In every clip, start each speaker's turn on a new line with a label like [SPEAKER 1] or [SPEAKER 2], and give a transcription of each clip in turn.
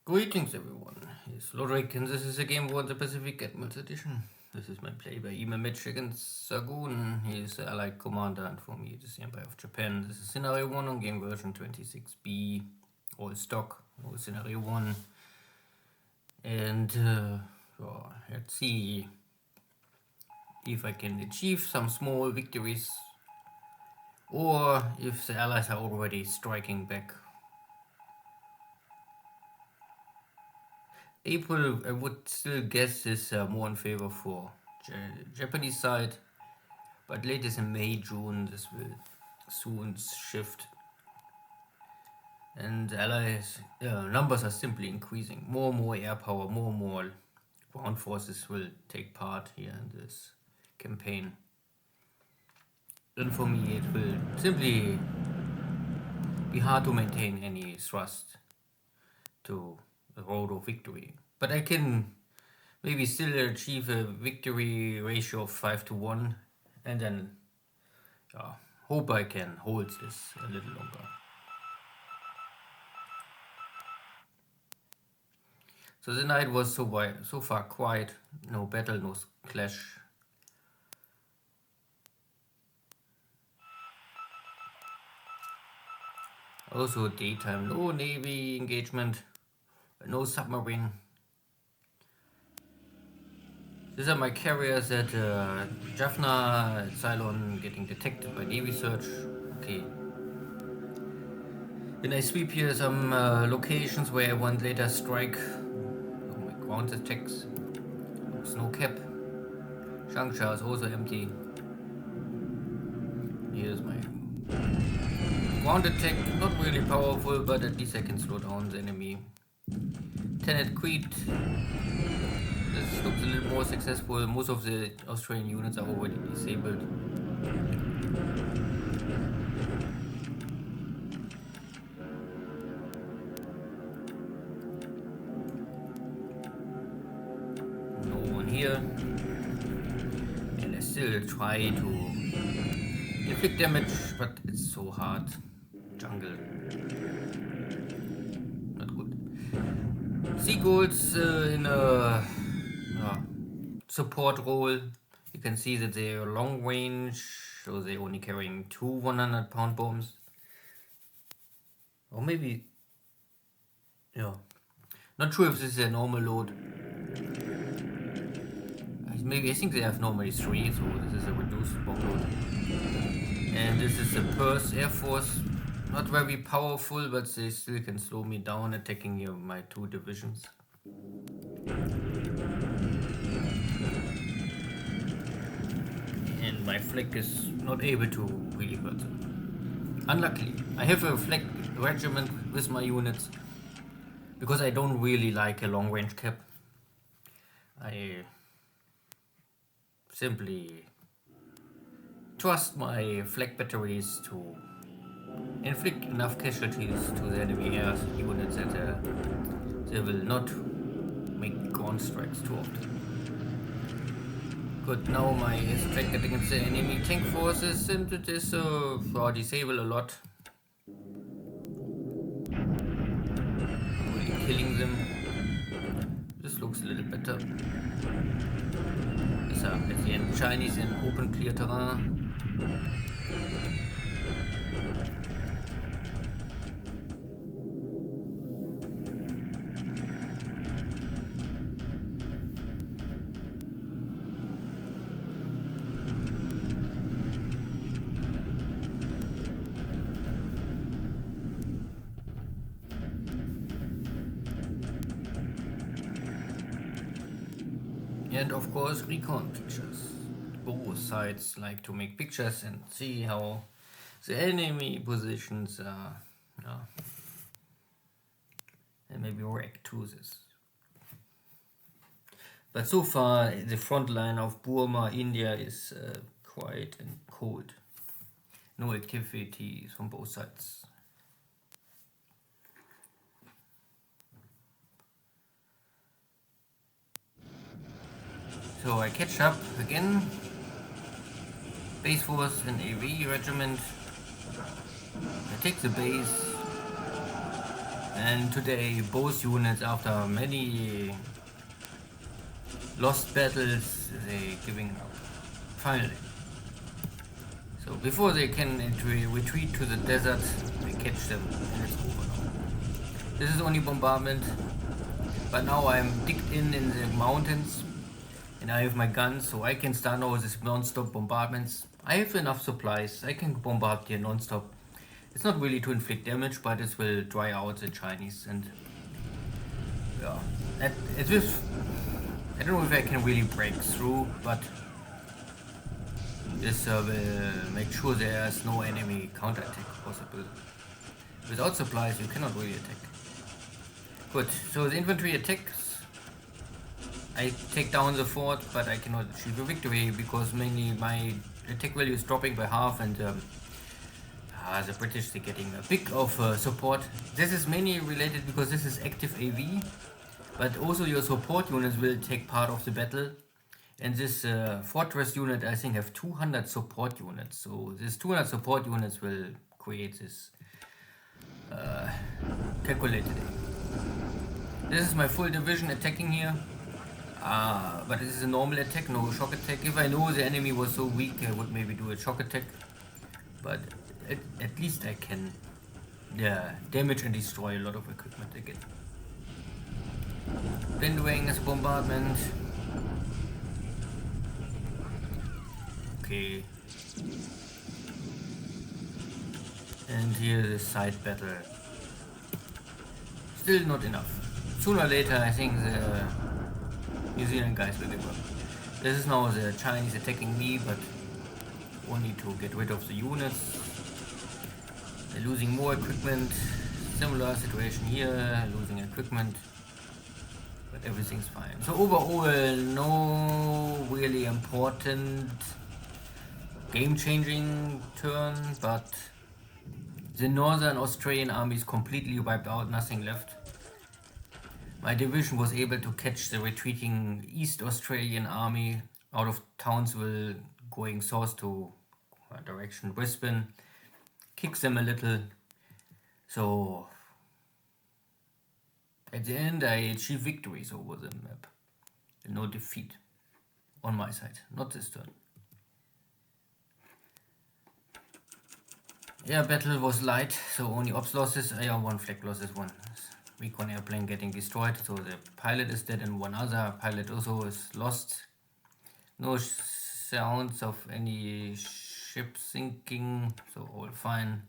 [SPEAKER 1] Greetings everyone, it's Lodrik and this is a game for the Pacific Admirals Edition. This is my play by email match against Xargun. He is the Allied commander and for me it is the Empire of Japan. This is Scenario 1 on game version 26B, all stock, no Scenario 1. And let's see if I can achieve some small victories or if the Allies are already striking back. April, I would still guess, is more in favor for Japanese side, but latest in May, June, this will soon shift. And Allies numbers are simply increasing. More and more air power, more and more ground forces will take part here in this campaign. And for me, it will simply be hard to maintain any thrust to the road of victory. But I can maybe still achieve a victory ratio of 5-1 and then hope I can hold this a little longer. So the night was so far quiet, no battle, no clash. Also daytime, no navy engagement, no submarine. These are my carriers at Jaffna, Ceylon getting detected by navy search. Okay. Then I sweep here some locations where I want later strike. Oh, my ground attacks. Snow cap. Changsha is also empty. Here's my ground attack, not really powerful, but at least I can slow down the enemy. Tenet Crete. This looks a little more successful. Most of the Australian units are already disabled. No one here. And I still try to inflict damage, but it's so hard. Jungle. Not good. Seagulls in a support role. You can see that they are long range, so they're only carrying 2 100-pound bombs. Or maybe, not sure if this is a normal load. I think they have normally 3, so this is a reduced bomb load. And this is the Perth Air Force. Not very powerful, but they still can slow me down attacking my 2 divisions. And my flag is not able to really hurt them. Unluckily, I have a flag regiment with my units because I don't really like a long range cap. I simply trust my flag batteries to inflict enough casualties to the enemy air units that they will not make ground strikes too often. Good, now my strike against the enemy tank forces and it is disable a lot. Really killing them. This looks a little better. These are at the end Chinese in open clear terrain. And of course recon pictures. Both sides like to make pictures and see how the enemy positions are, and maybe react to this. But so far the front line of Burma, India is quiet and cold. No activities from both sides. So I catch up again. Base Force and AV regiment. I take the base. And today both units, after many lost battles, they giving up. Finally. So before they can retreat to the desert, we catch them and it's over now. This is only bombardment, but now I'm digged in the mountains and I have my guns, so I can start now this non-stop bombardments. I have enough supplies, I can bombard here non-stop. It's not really to inflict damage, but it will dry out the Chinese. And yeah, I don't know if I can really break through, but this will make sure there's no enemy counterattack possible. Without supplies, you cannot really attack. Good, so the infantry attacks. I take down the fort, but I cannot achieve a victory because mainly my attack value is dropping by half, and the British are getting a bit of support. This is mainly related because this is active AV, but also your support units will take part of the battle. And this fortress unit, I think, have 200 support units. So this 200 support units will create this calculated AV. This is my full division attacking here. But this is a normal attack, no shock attack. If I know the enemy was so weak, I would maybe do a shock attack. But at least I can damage and destroy a lot of equipment again. Blindwing as bombardment. Okay. And here the side battle. Still not enough. Sooner or later I think the New Zealand guys will give up. This is now the Chinese attacking me, but only to get rid of the units. They're losing more equipment. Similar situation here, losing equipment. But everything's fine. So overall, no really important game-changing turn, but the Northern Australian army is completely wiped out, nothing left. My division was able to catch the retreating East Australian army out of Townsville, going south to direction Brisbane, kicks them a little. So at the end I achieved victories over the map. No defeat on my side, not this turn. Yeah, battle was light, so only ops losses. One flag losses, one recon airplane getting destroyed, so the pilot is dead and one other pilot also is lost. No sounds of any ship sinking, so all fine.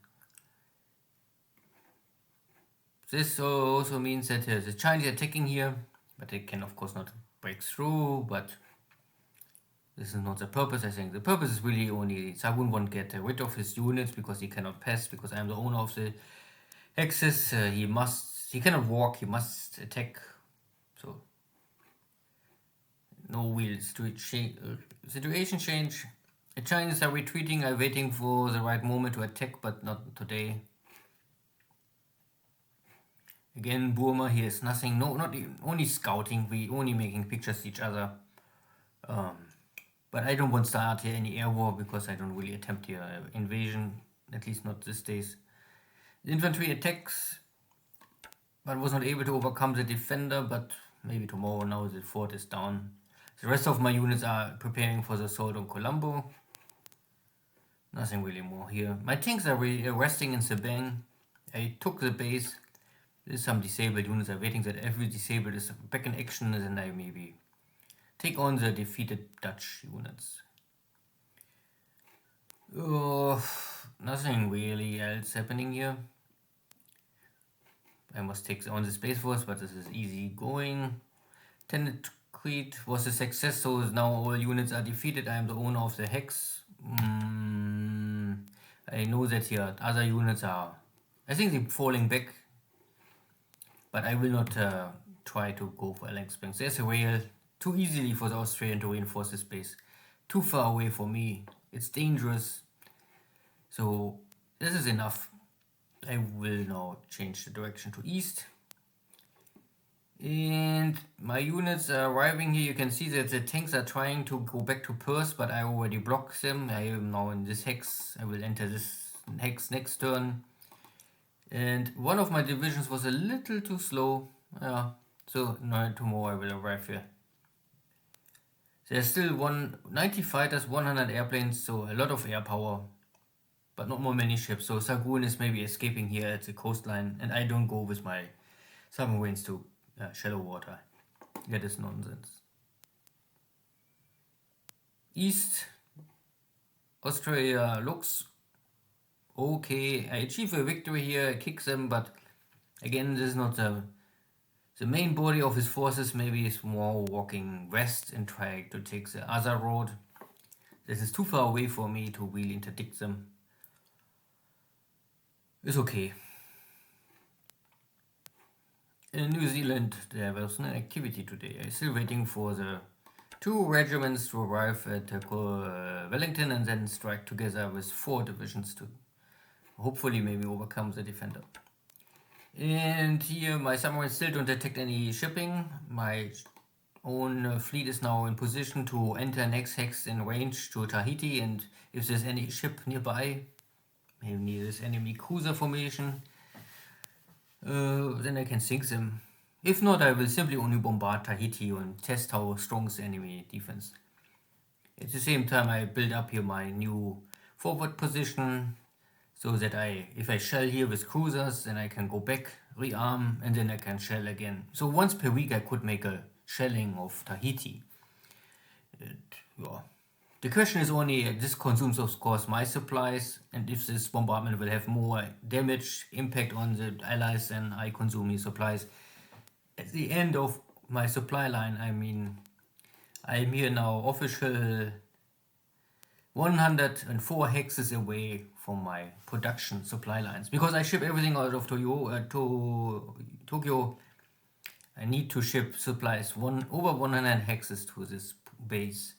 [SPEAKER 1] This also means that the Chinese are attacking here, but they can of course not break through, but this is not the purpose. I think the purpose is really only Xargun won't get rid of his units because he cannot pass, because I am the owner of the axis. He cannot walk, he must attack. So no real situation change. The Chinese are retreating, are waiting for the right moment to attack, but not today. Again, Burma, he has nothing, not even, only scouting, we only making pictures each other. But I don't want to start here any air war because I don't really attempt here invasion, at least not these days. The infantry attacks, but was not able to overcome the defender, but maybe tomorrow. Now the fort is down. The rest of my units are preparing for the assault on Colombo. Nothing really more here. My tanks are resting in Sabang. I took the base. There's some disabled units. I'm waiting that every disabled is back in action, and then I maybe take on the defeated Dutch units. Nothing really else happening here. I must take on the Space Force, but this is easy going. Tended Crete was a success, so now all units are defeated. I am the owner of the Hex. I know that here other units are, I think they're falling back, but I will not try to go for Alex Banks. There's a rail. Too easily for the Australian to reinforce this base. Too far away for me. It's dangerous. So this is enough. I will now change the direction to east. And my units are arriving here. You can see that the tanks are trying to go back to Perth, but I already blocked them. I am now in this hex. I will enter this hex next turn. And one of my divisions was a little too slow. Yeah, so no, tomorrow I will arrive here. There's still 90 fighters, 100 airplanes, so a lot of air power, but not more many ships. So Xargun is maybe escaping here at the coastline, and I don't go with my submarines to shallow water. That is nonsense. East Australia looks okay. I achieve a victory here, kick them, but again, this is not the main body of his forces. Maybe is more walking west and trying to take the other road. This is too far away for me to really interdict them. It's okay. In New Zealand, there was no activity today. I'm still waiting for the 2 regiments to arrive at Wellington and then strike together with 4 divisions to hopefully maybe overcome the defender. And here my submarines still don't detect any shipping. My own fleet is now in position to enter next hex in range to Tahiti, and if there's any ship nearby, maybe there's enemy cruiser formation, then I can sink them. If not, I will simply only bombard Tahiti and test how strong is the enemy defense. At the same time, I build up here my new forward position, so that if I shell here with cruisers, then I can go back, rearm, and then I can shell again. So once per week I could make a shelling of Tahiti. Yeah. The question is only, this consumes of course my supplies, and if this bombardment will have more damage impact on the allies, then I consume these supplies. At the end of my supply line, I mean, I'm here now official 104 hexes away from my production supply lines. Because I ship everything out of Tokyo, I need to ship supplies over 100 hexes to this base.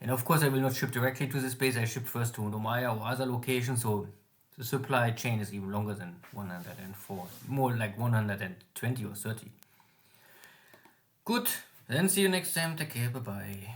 [SPEAKER 1] And of course I will not ship directly to this base, I ship first to Nomaya or other locations, so the supply chain is even longer than 104, more like 120 or 30. Good, then see you next time, take care, bye bye.